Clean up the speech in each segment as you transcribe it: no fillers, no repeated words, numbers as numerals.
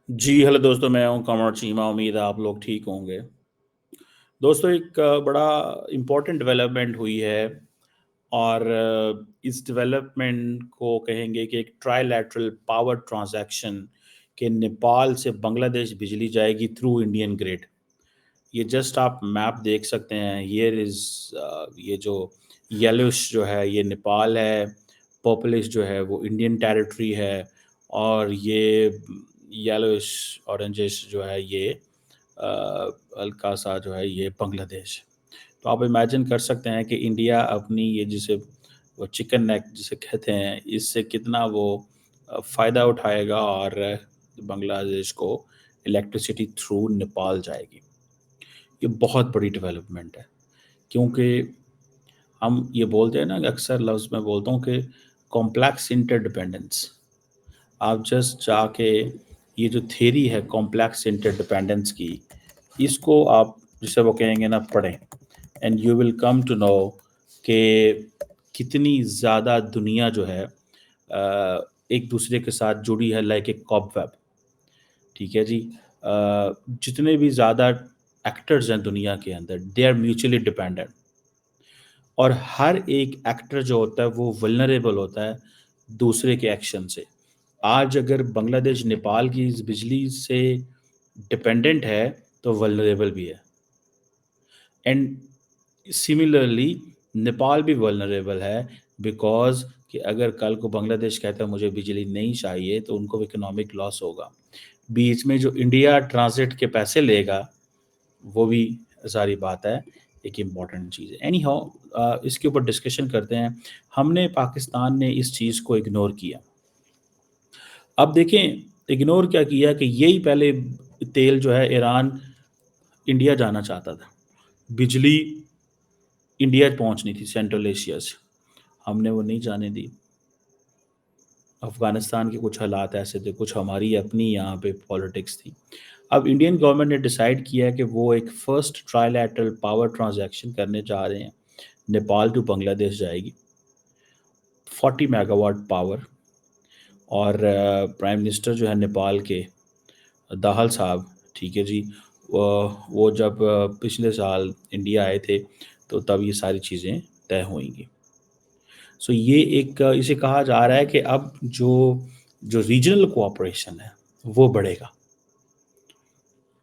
जी, hello दोस्तों, मैं हूँ कमर चीमा, उम्मीद है आप लोग ठीक होंगे। दोस्तों एक बड़ा इम्पोर्टेंट डेवलपमेंट हुई है और इस डेवलपमेंट को कहेंगे कि एक ट्राइलैटरल पावर ट्रांज़ैक्शन कि नेपाल से बांग्लादेश बिजली जाएगी थ्रू इंडियन ग्रिड। ये जस्ट आप मैप देख सकते हैं, हियर इज़ ये जो येलोइश जो है ये नेपाल है, पर्पलिश जो है वो इंडियन टेरिटरी है और ये येलोइश ऑरेंजिश जो है ये हल्का-सा जो है ये बांग्लादेश। तो आप इमेजिन कर सकते हैं कि इंडिया अपनी ये जिसे वो चिकन नेक जिसे कहते हैं, इससे कितना वो फ़ायदा उठाएगा और बांग्लादेश को इलेक्ट्रिसिटी थ्रू नेपाल जाएगी। ये बहुत बड़ी डेवलपमेंट है क्योंकि हम ये बोलते हैं ना कि अक्सर लफ्ज़ मैं बोलता हूँ कि कॉम्प्लेक्स इंटरडिपेंडेंस। आप जस्ट जाके ये जो थ्योरी है कॉम्प्लेक्स इंटरडिपेंडेंस की, इसको आप जिसे वो कहेंगे ना पढ़ें and you will come to know कि कितनी ज़्यादा दुनिया जो है एक दूसरे के साथ जुड़ी है लाइक ए कॉबवेब। ठीक है जी। जितने भी ज़्यादा एक्टर्स हैं दुनिया के अंदर दे आर म्यूचुअली डिपेंडेंट और हर एक एक्टर जो होता है वो वल्नरेबल होता है दूसरे के एक्शन से। आज अगर बांग्लादेश नेपाल की इस बिजली से डिपेंडेंट है तो वल्नरेबल भी है एंड सिमिलरली नेपाल भी वल्नरेबल है बिकॉज़ कि अगर कल को बांग्लादेश कहता है मुझे बिजली नहीं चाहिए तो उनको इकोनॉमिक लॉस होगा। बीच में जो इंडिया ट्रांज़िट के पैसे लेगा वो भी सारी बात है, एक इम्पॉर्टेंट चीज़ है। एनी हाउ इसके ऊपर डिस्कशन करते हैं। हमने पाकिस्तान ने इस चीज़ को इग्नोर किया। अब देखें इग्नोर क्या किया कि यही पहले तेल जो है ईरान इंडिया जाना चाहता था। बिजली इंडिया पहुँचनी थी सेंट्रल एशिया से, हमने वो नहीं जाने दी। अफ़गानिस्तान के कुछ हालात ऐसे थे, कुछ हमारी अपनी यहाँ पे पॉलिटिक्स थी। अब इंडियन गवर्नमेंट ने डिसाइड किया कि वो एक फ़र्स्ट ट्राइलैटरल पावर ट्रांज़ैक्शन करने जा रहे हैं। नेपाल टू बांग्लादेश जाएगी, 40 मेगावाट पावर और प्राइम मिनिस्टर जो है नेपाल के दाहल साहब, ठीक है जी, वो जब पिछले साल इंडिया आए थे, तो तब ये सारी चीज़ें तय हुईं। सो ये एक इसे कहा जा रहा है कि अब जो जो रीजनल कोऑपरेशन है, वो बढ़ेगा।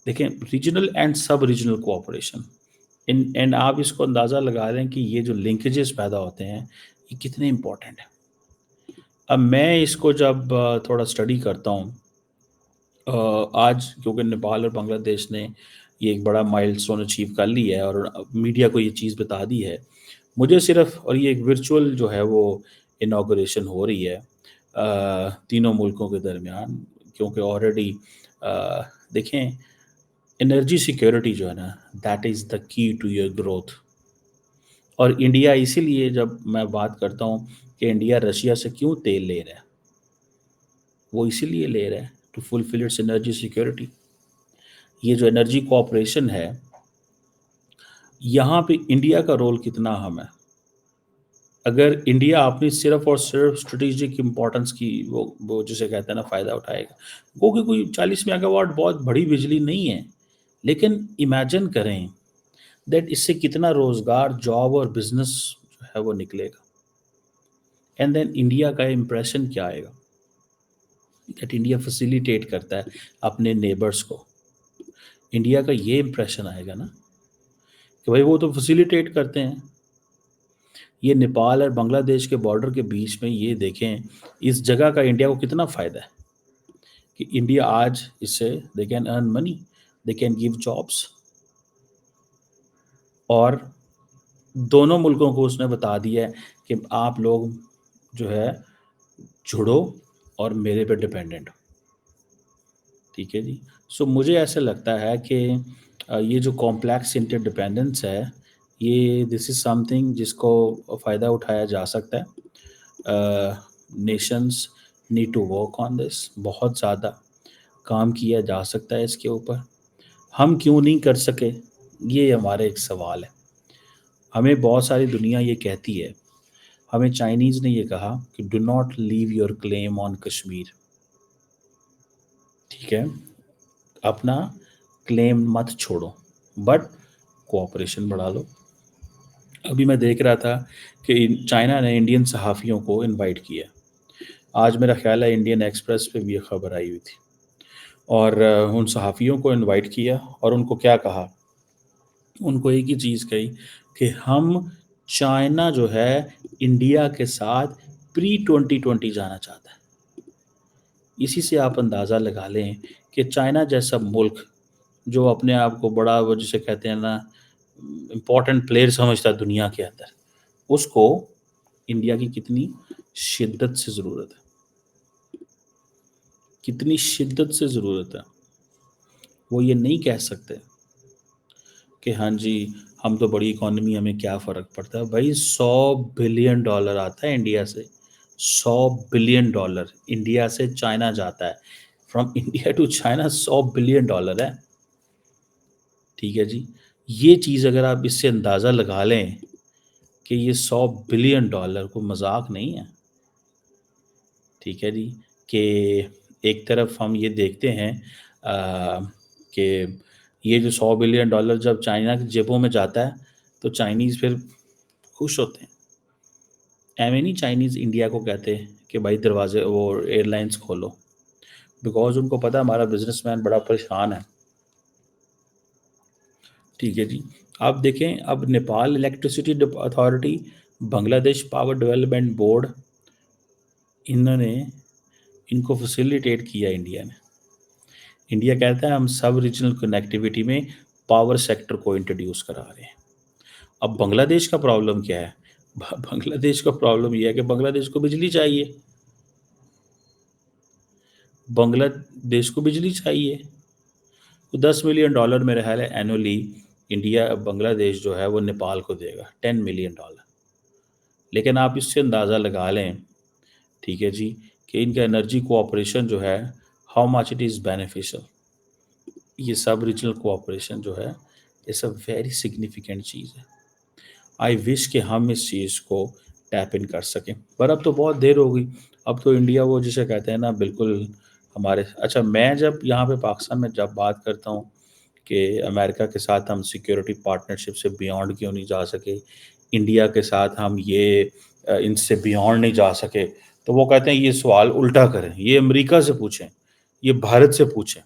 देखें रीजनल एंड सब रीजनल कोऑपरेशन इन एंड आप इसको अंदाज़ा लगा लें कि ये जो लिंकेजेस पैदा होते हैं, ये कितने इम्पोर्टेंट हैं। अब मैं इसको जब थोड़ा स्टडी करता हूँ आज क्योंकि नेपाल और बांग्लादेश ने ये एक बड़ा माइलस्टोन अचीव कर लिया है और मीडिया को ये चीज़ बता दी है। मुझे सिर्फ़ और ये एक वर्चुअल जो है वो इनॉग्रेशन हो रही है तीनों मुल्कों के दरमियान क्योंकि ऑलरेडी देखें एनर्जी सिक्योरिटी जो है ना that is the key to your growth और इंडिया इसीलिए जब मैं बात करता हूँ कि इंडिया रशिया से क्यों तेल ले रहा है, वो इसीलिए ले रहा है to fulfil its energy security. ये जो एनर्जी कोऑपरेशन है, यहाँ पे इंडिया का रोल कितना अहम है। अगर इंडिया अपनी सिर्फ़ और सिर्फ़ स्ट्रैटेजिक इम्पोर्टेंस की वो जिसे कहते हैं ना फ़ायदा उठाएगा, क्योंकि कोई 40 मेगावाट बहुत बड़ी बिजली नहीं है। लेकिन इमेजिन करें दैट इससे कितना रोज़गार, जॉब और बिज़नेस जो है वो निकलेगा एंड देन इंडिया का इम्प्रेशन क्या आएगा दैट इंडिया फैसिलिटेट करता है अपने नेबर्स को। इंडिया का ये इम्प्रेशन आएगा ना कि भाई वो तो फैसिलिटेट करते हैं। ये नेपाल और बांग्लादेश के बॉर्डर के बीच में ये देखें, इस जगह का इंडिया को कितना फ़ायदा है कि इंडिया आज इससे they can earn money, they can give jobs और दोनों मुल्कों को उसने बता दिया है कि आप लोग जो है जुड़ो और मेरे पे डिपेंडेंट हो। ठीक है जी। सो मुझे ऐसा लगता है कि ये जो कॉम्प्लेक्स इंटरडिपेंडेंस है, ये दिस इज़ समथिंग जिसको फ़ायदा उठाया जा सकता है। Nations need to work on this, बहुत ज़्यादा काम किया जा सकता है इसके ऊपर। हम क्यों नहीं कर सके, ये हमारा एक सवाल है। हमें बहुत सारी दुनिया ये कहती है, हमें चाइनीज़ ने ये कहा कि do not leave your claim on Kashmir. ठीक है? अपना क्लेम मत छोड़ो, बट कोऑपरेशन बढ़ा लो। अभी मैं देख रहा था कि चाइना ने इंडियन सहाफ़ियों को इनवाइट किया। आज मेरा ख़्याल है इंडियन एक्सप्रेस पे भी ये खबर आई हुई थी, और उन सहाफ़ियों को इनवाइट किया और उनको क्या कहा, उनको एक ही चीज़ कही कि हम, चाइना जो है इंडिया के साथ प्री 2020 जाना चाहता है। इसी से आप अंदाज़ा लगा लें कि चाइना जैसा मुल्क, जो अपने आप को बड़ा, वो जिसे कहते हैं ना, इम्पोर्टेंट प्लेयर समझता है दुनिया के अंदर, उसको इंडिया की कितनी शिद्दत से ज़रूरत है, कितनी शिद्दत से ज़रूरत है। वो ये नहीं कह सकते कि हाँ जी, हम तो बड़ी इकॉनमी, हमें क्या फ़र्क पड़ता है। भाई $100 बिलियन आता है इंडिया से, $100 बिलियन इंडिया से चाइना जाता है। From India to China $100 billion है। ठीक है जी। ये चीज़ अगर आप इससे अंदाज़ा लगा लें कि ये $100 बिलियन को मजाक नहीं है। ठीक है जी। कि एक तरफ हम ये देखते हैं कि ये जो $100 बिलियन जब चाइना की जेबों में जाता है, तो चाइनीज़ फिर खुश होते हैं। एवं नहीं, चाइनीज़ इंडिया को कहते हैं कि भाई दरवाजे, वो एयरलाइंस खोलो, बिकॉज उनको पता है हमारा बिजनेसमैन बड़ा परेशान है। ठीक है जी। आप देखें, अब Nepal electricity authority, Bangladesh power development board, इन्होंने इनको फैसिलिटेट किया इंडिया ने। इंडिया कहता है हम सब रीजनल कनेक्टिविटी में पावर सेक्टर को इंट्रोड्यूस करा रहे हैं। अब बांग्लादेश का प्रॉब्लम क्या है? बांग्लादेश का प्रॉब्लम यह है कि बांग्लादेश को बिजली चाहिए, बांग्लादेश को बिजली चाहिए। तो $10 मिलियन मेरा ख्याल है एनुअली इंडिया, बांग्लादेश जो है वो नेपाल को देगा $10 मिलियन। लेकिन आप इससे अंदाज़ा लगा लें, ठीक है जी, कि इनका एनर्जी कोऑपरेशन जो है, how much it is beneficial. ये सब रीजनल कोऑपरेशन जो है, इट्स अ वेरी सिग्निफिकेंट चीज़ है। आई विश कि हम इस चीज़ को टैप इन कर सकें, पर अब तो बहुत देर हो गई। अब तो इंडिया, वो जिसे कहते हैं ना, बिल्कुल हमारे, अच्छा, मैं जब यहाँ पे पाकिस्तान में जब बात करता हूँ कि अमेरिका के साथ हम सिक्योरिटी पार्टनरशिप से बियॉन्ड क्यों नहीं जा सके, इंडिया के साथ हम ये इनसे बियॉन्ड नहीं जा सके, तो वो कहते हैं ये सवाल उल्टा करें, ये अमेरिका से पूछें, ये भारत से पूछें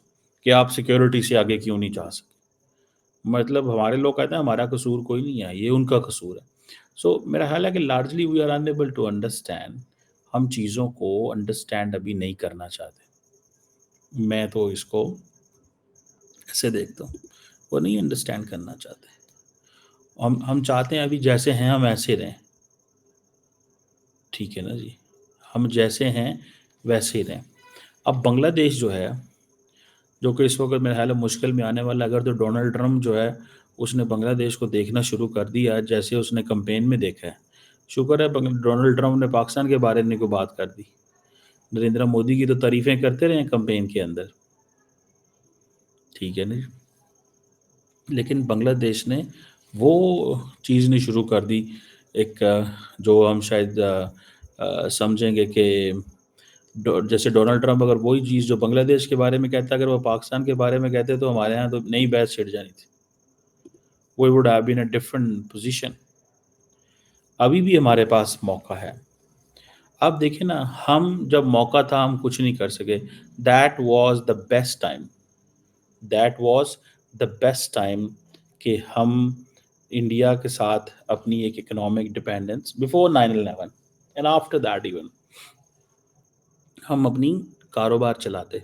कि आप सिक्योरिटी से आगे क्यों नहीं जा सके। मतलब हमारे लोग कहते हैं हमारा कसूर कोई नहीं है, ये उनका कसूर है। सो मेरा ख्याल है कि largely we are unable to understand, हम चीज़ों को अंडरस्टैंड अभी नहीं करना चाहते। मैं तो इसको ऐसे देखता हूँ, वो नहीं अंडरस्टैंड करना चाहते। हम चाहते हैं अभी जैसे हैं हम ऐसे रहें। ठीक है ना जी, हम जैसे हैं वैसे ही रहें। अब बांग्लादेश जो है, जो कि इस वक्त मेरे ख्याल है मुश्किल में आने वाला, अगर तो डोनाल्ड ट्रंप जो है, उसने बांग्लादेश को देखना शुरू कर दिया जैसे उसने कैंपेन में देखा है। शुक्र है डोनाल्ड ट्रंप ने पाकिस्तान के बारे में कोई बात कर दी। नरेंद्र मोदी की तो तारीफें करते रहे कैंपेन के अंदर। ठीक है ना। लेकिन बांग्लादेश ने वो चीज़ नहीं शुरू कर दी, एक जो हम शायद समझेंगे कि जैसे डोनाल्ड ट्रंप अगर वही चीज़ जो बांग्लादेश के बारे में कहता, अगर वो पाकिस्तान के बारे में कहते, तो हमारे यहाँ तो नई बहस छिड़ जानी थी। We would have been a different position. अभी भी हमारे पास मौका है। अब देखिए ना, हम जब मौका था हम कुछ नहीं कर सके। That was the best time, that was the best time कि हम इंडिया के साथ अपनी एक economic dependence before 9/11 and after that even, हम अपनी कारोबार चलाते।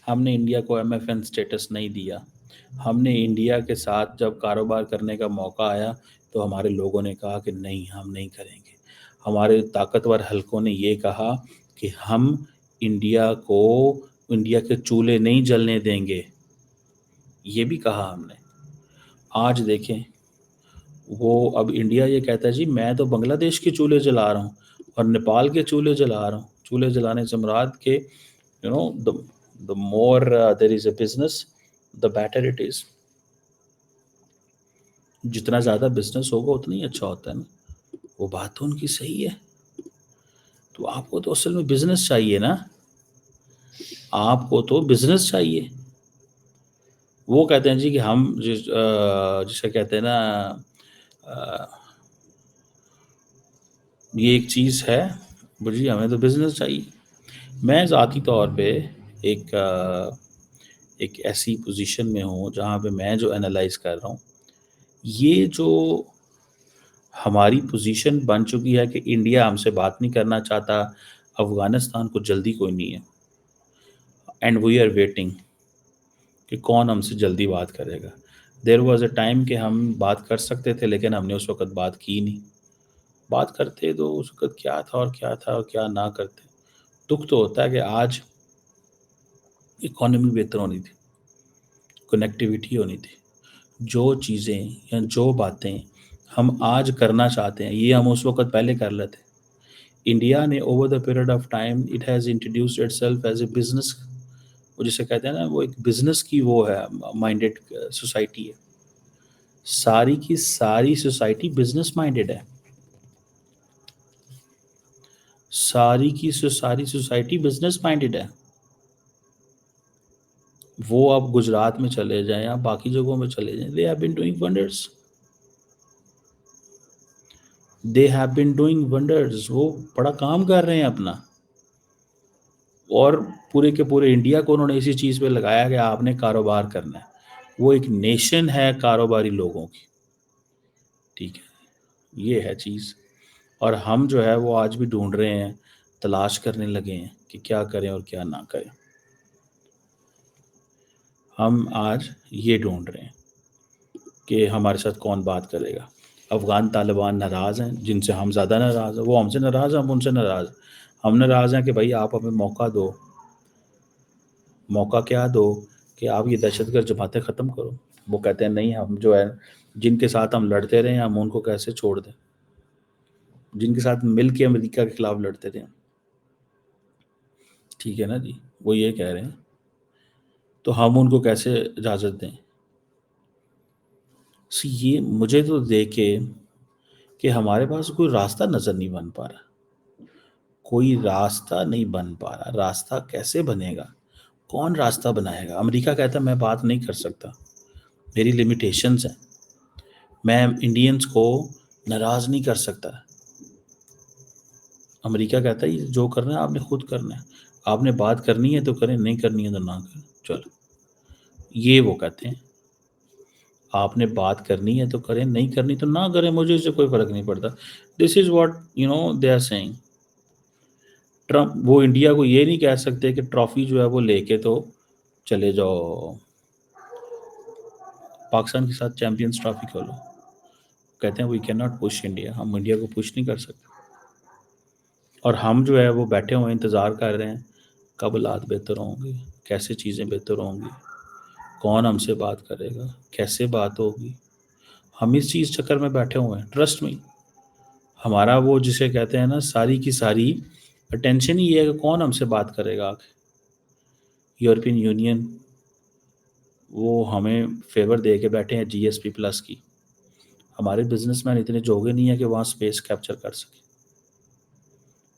हमने इंडिया को एमएफएन स्टेटस नहीं दिया। हमने इंडिया के साथ जब कारोबार करने का मौका आया, तो हमारे लोगों ने कहा कि नहीं, हम नहीं करेंगे। हमारे ताकतवर हलकों ने ये कहा कि हम इंडिया को, इंडिया के चूल्हे नहीं जलने देंगे। ये भी कहा हमने। आज देखें, वो अब इंडिया ये कहता है जी मैं तो बांग्लादेश के चूल्हे जला रहा हूँ और नेपाल के चूल्हे जला रहा हूँ। चूल्हे जलाने से मुराद के, you know, the more there is a business, the better it is. जितना ज़्यादा बिजनेस होगा उतना ही अच्छा होता है ना। वो बात तो उनकी सही है। तो आपको तो असल में बिजनेस चाहिए ना, आपको तो बिजनेस चाहिए। वो कहते हैं जी कि हम जिसे कहते हैं ना अ, ये एक चीज़ है, जी हमें तो बिज़नेस चाहिए। मैं ज़ाती तौर पे एक एक ऐसी पोज़ीशन में हूँ जहाँ पे मैं जो एनालाइज़ कर रहा हूँ, ये जो हमारी पोज़ीशन बन चुकी है कि इंडिया हमसे बात नहीं करना चाहता, अफ़गानिस्तान को जल्दी कोई नहीं है एंड वी आर वेटिंग कि कौन हमसे जल्दी बात करेगा। देयर वाज़ अ टाइम कि हम बात कर सकते थे लेकिन हमने उस वक़्त बात की नहीं। बात करते तो उस वक़्त क्या था और क्या ना करते। दुःख तो होता है कि आज इकॉनमी बेहतर होनी थी, कनेक्टिविटी होनी थी। जो चीज़ें या जो बातें हम आज करना चाहते हैं, ये हम उस वक़्त पहले कर लेते। इंडिया ने over the period of time it has introduced itself as a business, वो जिसे कहते हैं ना, वो एक बिज़नेस की वो है, माइंडेड सोसाइटी है। सारी की सारी सोसाइटी बिज़नेस माइंडेड है। सारी सोसाइटी बिज़नेस माइंडेड है। वो आप गुजरात में चले जाएँ या बाकी जगहों में चले जाएँ, they have been doing wonders. They have been doing wonders. वो बड़ा काम कर रहे हैं अपना, और पूरे के पूरे इंडिया को उन्होंने इसी चीज़ पे लगाया कि आपने कारोबार करना है। वो एक नेशन है कारोबारी लोगों की, ठीक है? ये है चीज़। और हम जो है वो आज भी ढूँढ रहे हैं, तलाश करने लगे हैं कि क्या करें और क्या ना करें। हम आज ये ढूँढ रहे हैं कि हमारे साथ कौन बात करेगा। अफ़गान तालिबान नाराज़ हैं, जिनसे हम ज़्यादा नाराज़ हैं। वो हमसे नाराज़ हैं, हम उनसे नाराज़ हैं। हम नाराज़ हैं कि भई आप हमें मौका दो। मौका क्या दो कि आप ये दहशतगर्द जमातें ख़त्म करो। वो कहते हैं नहीं, हम जो है जिनके साथ हम लड़ते रहे हैं, हम उनको कैसे छोड़ दें? जिनके साथ मिल के अमेरिका के खिलाफ लड़ते थे हम। ठीक है ना जी? वो ये कह रहे हैं, तो हम उनको कैसे इजाज़त दें? ये मुझे तो देख के कि हमारे पास कोई रास्ता नज़र नहीं बन पा रहा। कोई रास्ता नहीं बन पा रहा। रास्ता कैसे बनेगा? कौन रास्ता बनाएगा? अमेरिका कहता है मैं बात नहीं कर सकता, मेरी लिमिटेशंस हैं। मैं इंडियंस को नाराज़ नहीं कर सकता। अमेरिका कहता है ये जो करना है आपने खुद करना है। आपने बात करनी है तो करें, नहीं करनी है तो ना करें। चलो, ये वो कहते हैं। आपने बात करनी है तो करें, नहीं करनी तो ना करें, मुझे इससे कोई फ़र्क नहीं पड़ता। This is what they are saying. Trump वो इंडिया को ये नहीं कह सकते कि ट्रॉफ़ी जो है वो लेके तो चले जाओ, पाकिस्तान के साथ चैंपियंस ट्रॉफ़ी खेलो। कहते हैं we can not push India, हम इंडिया को पुश नहीं कर सकते। और हम जो है वो बैठे हुए इंतज़ार कर रहे हैं, कब हालात बेहतर होंगे, कैसे चीज़ें बेहतर होंगी, कौन हमसे बात करेगा, कैसे बात होगी। हम इस चीज़ चक्कर में बैठे हुए हैं, ट्रस्ट मी। हमारा वो जिसे कहते हैं ना, सारी की सारी अटेंशन ही ये है कि कौन हमसे बात करेगा आके। यूरोपियन यूनियन वो हमें फ़ेवर दे के बैठे हैं जीएसपी प्लस की। हमारे बिजनेसमैन इतने जोगे नहीं है कि वहाँ स्पेस कैप्चर कर सके।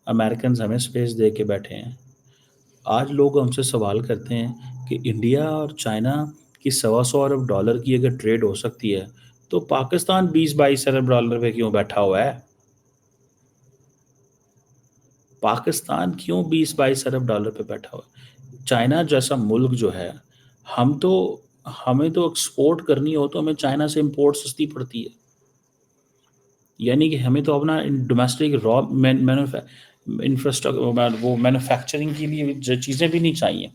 अमेरिकन हमें स्पेस दे के बैठे हैं। आज लोग हमसे सवाल करते हैं कि इंडिया और चाइना की $125 अरब की अगर ट्रेड हो सकती है, तो पाकिस्तान $20-22 अरब पे क्यों बैठा हुआ है? पाकिस्तान क्यों $20-22 पे बैठा हुआ है? चाइना जैसा मुल्क जो है, हम तो हमें तो एक्सपोर्ट करनी हो तो हमें चाइना से इंपोर्ट सस्ती पड़ती है। यानी कि हमें तो अपना डोमेस्टिक रॉ इंफ्रास्ट्रक्चर वो मैन्युफैक्चरिंग के लिए जो चीज़ें भी नहीं चाहिए,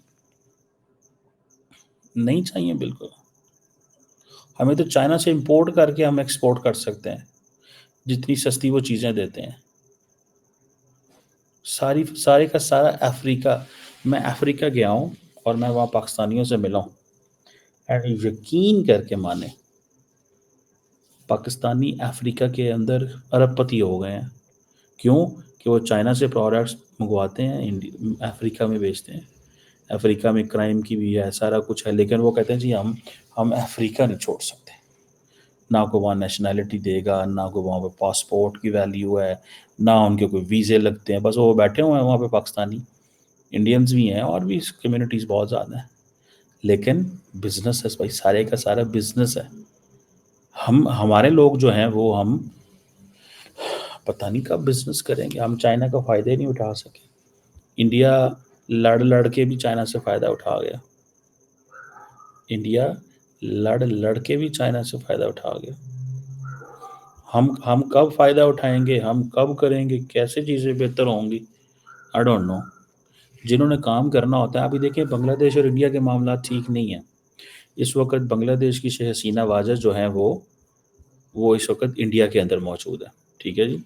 नहीं चाहिए बिल्कुल। हमें तो चाइना से इंपोर्ट करके हम एक्सपोर्ट कर सकते हैं, जितनी सस्ती वो चीज़ें देते हैं। सारे का सारा अफ्रीका, मैं अफ्रीका गया हूँ और मैं वहाँ पाकिस्तानियों से मिला हूँ, एंड यकीन करके माने, पाकिस्तानी अफ्रीका के अंदर अरबपति हो गए हैं। क्यों? कि वो चाइना से प्रोडक्ट्स मंगवाते हैं, अफ्रीका में बेचते हैं। अफ्रीका में क्राइम की भी है, सारा कुछ है, लेकिन वो कहते हैं जी हम अफ्रीका नहीं छोड़ सकते। ना कोई वहाँ नेशनैलिटी देगा, ना कोई वहाँ पे पासपोर्ट की वैल्यू है, ना उनके कोई वीज़े लगते हैं, बस वो बैठे हुए हैं वहाँ पे पाकिस्तानी। इंडियंस भी हैं और भी कम्युनिटीज़ बहुत ज़्यादा हैं, लेकिन बिजनेस है भाई, सारे का सारा बिजनेस है। हम हमारे लोग जो हैं वो हम पता नहीं कब बिजनेस करेंगे। हम चाइना का फायदा ही नहीं उठा सके। इंडिया लड़ लड़ के भी चाइना से फायदा उठा गया। इंडिया लड़ लड़ के भी चाइना से फायदा उठा गया। हम कब फायदा उठाएंगे, हम कब करेंगे, कैसे चीज़ें बेहतर होंगी, आई डोंट नो। जिन्होंने काम करना होता है, अभी देखिए बांग्लादेश और इंडिया के मामला ठीक नहीं है। इस वक्त बांग्लादेश की शेख हसीना वाजद जो हैं वो इस वक्त इंडिया के अंदर मौजूद है। ठीक है जी।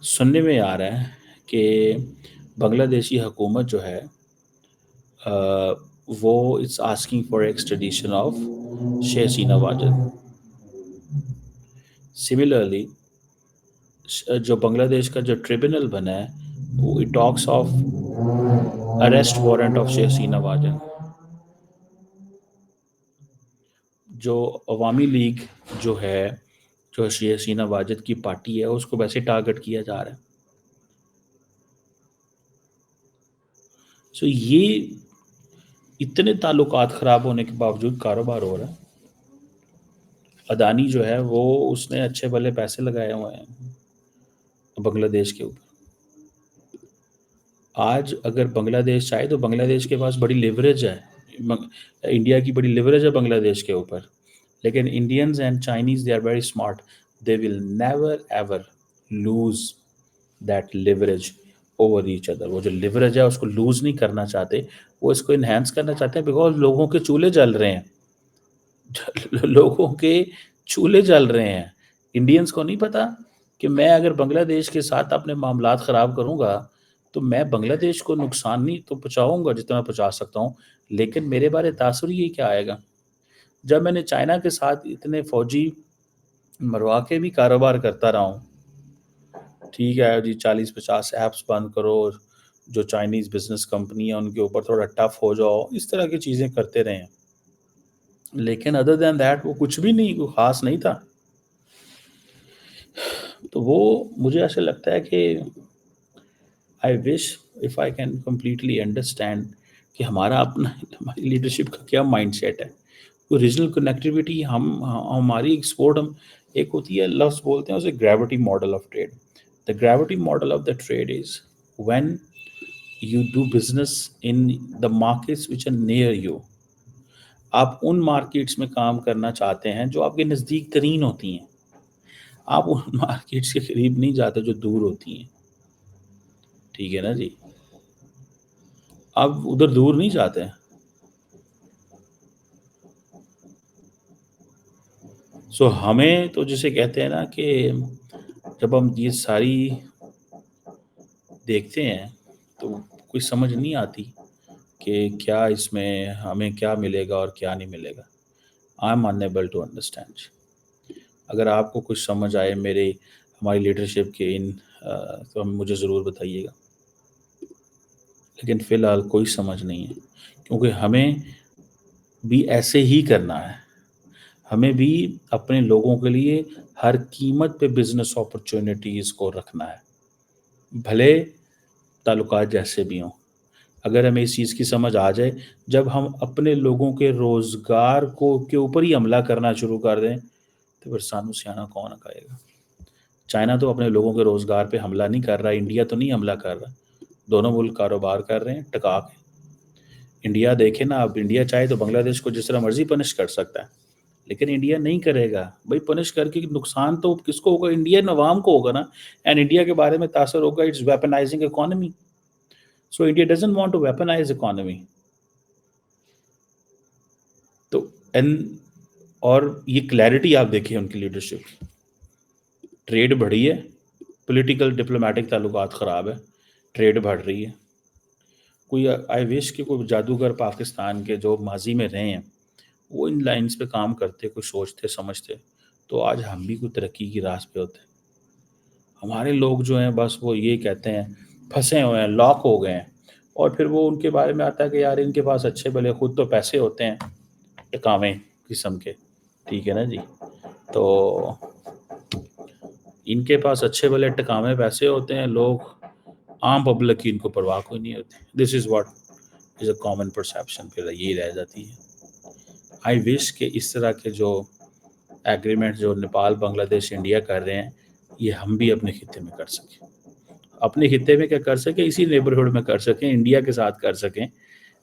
सुनने में आ रहा है कि बांग्लादेशी हुकूमत जो है वो it's asking for extradition of Sheikh Hasina Wajed. Similarly जो बांग्लादेश का जो ट्रिब्यूनल बना है वो it talks of arrest warrant of Sheikh Hasina Wajed. जो अवामी लीग जो है, जो शेख हसीना वाजद की पार्टी है, उसको वैसे टारगेट किया जा रहा है। सो ये इतने ताल्लुकात ख़राब होने के बावजूद कारोबार हो रहा है। अदानी जो है वो उसने अच्छे भले पैसे लगाए हुए हैं बांग्लादेश के ऊपर। आज अगर बांग्लादेश चाहे तो बांग्लादेश के पास बड़ी लिवरेज है, इंडिया की बड़ी लिवरेज है बांग्लादेश के ऊपर। लेकिन Indians and Chinese they are very smart, they will never ever lose that leverage over each other. वो जो लिवरेज है उसको लूज नहीं करना चाहते, वो इसको इन्हेंस करना चाहते हैं, बिकॉज लोगों के चूल्हे जल रहे हैं। लोगों के चूल्हे जल रहे हैं। इंडियंस को नहीं पता कि मैं अगर बांग्लादेश के साथ अपने मामलात ख़राब करूंगा तो मैं बांग्लादेश को नुकसान नहीं तो पहुंचाऊंगा जितना पहुंचा सकता हूं, लेकिन मेरे बारे तासुर ये क्या आएगा। जब मैंने चाइना के साथ इतने फौजी मरवा के भी कारोबार करता रहा हूँ, ठीक है जी, 40-50 ऐप्स बंद करो, जो चाइनीज़ बिजनेस कंपनी है उनके ऊपर थोड़ा टफ हो जाओ, इस तरह की चीज़ें करते रहे हैं, लेकिन अदर देन दैट वो कुछ भी नहीं, वो खास नहीं था। तो वो मुझे ऐसा लगता है कि I wish if I can completely understand कि हमारा अपना हमारी लीडरशिप का क्या माइंडसेट है। वो रीजनल कनेक्टिविटी हमारी एक्सपोर्ट हम एक होती है, लफ्ज़ बोलते हैं उसे gravity model of trade. The gravity model of the trade is when you do business in the markets which are near you. आप उन मार्केट्स में काम करना चाहते हैं जो आपके नज़दीक तरीन होती हैं। आप उन मार्केट्स के करीब नहीं जाते जो दूर होती हैं। ठीक है ना जी। आप उधर दूर नहीं जाते हैं। सो हमें तो जिसे कहते हैं ना कि जब हम ये सारी देखते हैं तो कोई समझ नहीं आती कि क्या इसमें हमें क्या मिलेगा और क्या नहीं मिलेगा। I am unable to understand. अगर आपको कुछ समझ आए मेरे हमारी लीडरशिप के इन तो मुझे ज़रूर बताइएगा, लेकिन फ़िलहाल कोई समझ नहीं है, क्योंकि हमें भी ऐसे ही करना है। हमें भी अपने लोगों के लिए हर कीमत पे बिज़नेस अपॉर्चुनिटीज़ को रखना है, भले ताल्लुकात जैसे भी हों। अगर हमें इस चीज़ की समझ आ जाए, जब हम अपने लोगों के रोज़गार को के ऊपर ही हमला करना शुरू कर दें, तो फिर सानू सियाना कौन कहेगा। चाइना तो अपने लोगों के रोज़गार पे हमला नहीं कर रहा, इंडिया तो नहीं हमला कर रहा। दोनों मुल्क कारोबार कर रहे हैं टिका के। इंडिया देखे ना, अब इंडिया चाहे तो बांग्लादेश को जिस तरह मर्जी पनिश कर सकता है, लेकिन इंडिया नहीं करेगा भाई। पनिश करके नुकसान तो किसको होगा, इंडियन अवाम को होगा ना। एंड इंडिया के बारे में तासर होगा, it's weaponising economy. So India doesn't want to weaponise economy. तो एंड और ये क्लैरिटी आप देखिए उनकी लीडरशिप, ट्रेड बढ़ी है, पॉलिटिकल डिप्लोमेटिक ताल्लुकात ख़राब है, ट्रेड बढ़ रही है। कोई आई विश कि कोई जादूगर पाकिस्तान के जो माजी में रहे हैं वो इन लाइंस पे काम करते, कुछ सोचते समझते, तो आज हम भी कोई तरक्की की राह पे होते। हमारे लोग जो हैं बस वो ये कहते हैं फंसे हुए हैं, लॉक हो गए हैं, और फिर वो उनके बारे में आता है कि यार इनके पास अच्छे भले खुद तो पैसे होते हैं टिकावे किस्म के। ठीक है ना जी। तो इनके पास अच्छे भले टिकावे पैसे होते हैं, लोग आम पब्लिक की इनको परवाह कोई नहीं होती। This is what is a common perception फिर यही रह जाती है। आई विश कि इस तरह के जो एग्रीमेंट जो नेपाल, बांग्लादेश, इंडिया कर रहे हैं, ये हम भी अपने खित्ते में कर सकें। अपने खित्ते में क्या कर सकें, इसी नेबरहुड में कर सकें, इंडिया के साथ कर सकें,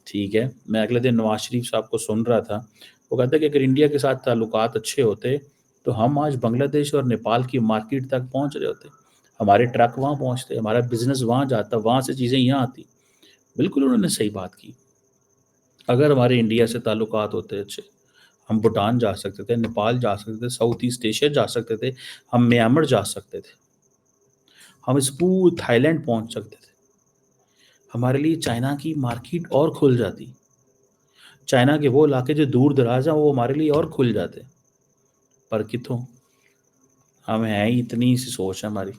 ठीक है। मैं अगले दिन नवाज शरीफ साहब को सुन रहा था, वो कहता है कि अगर इंडिया के साथ ताल्लुकात अच्छे होते तो हम आज बांग्लादेश और नेपाल की मार्केट तक पहुंच रहे होते, हमारे ट्रक वहाँ पहुंचते, हमारा बिजनेस वहाँ जाता, वहाँ से चीज़ें यहाँ आती। बिल्कुल उन्होंने सही बात की। अगर हमारे इंडिया से ताल्लुकात होते अच्छे, हम भूटान जा सकते थे, नेपाल जा सकते थे, साउथ ईस्ट एशिया जा सकते थे, हम म्यांमार जा सकते थे, हम इस पूरे थाईलैंड पहुंच सकते थे। हमारे लिए चाइना की मार्केट और खुल जाती, चाइना के वो इलाके जो दूर दराज हैं वो हमारे लिए और खुल जाते। पर कितों हम हैं ही, इतनी सी सोच है हमारी।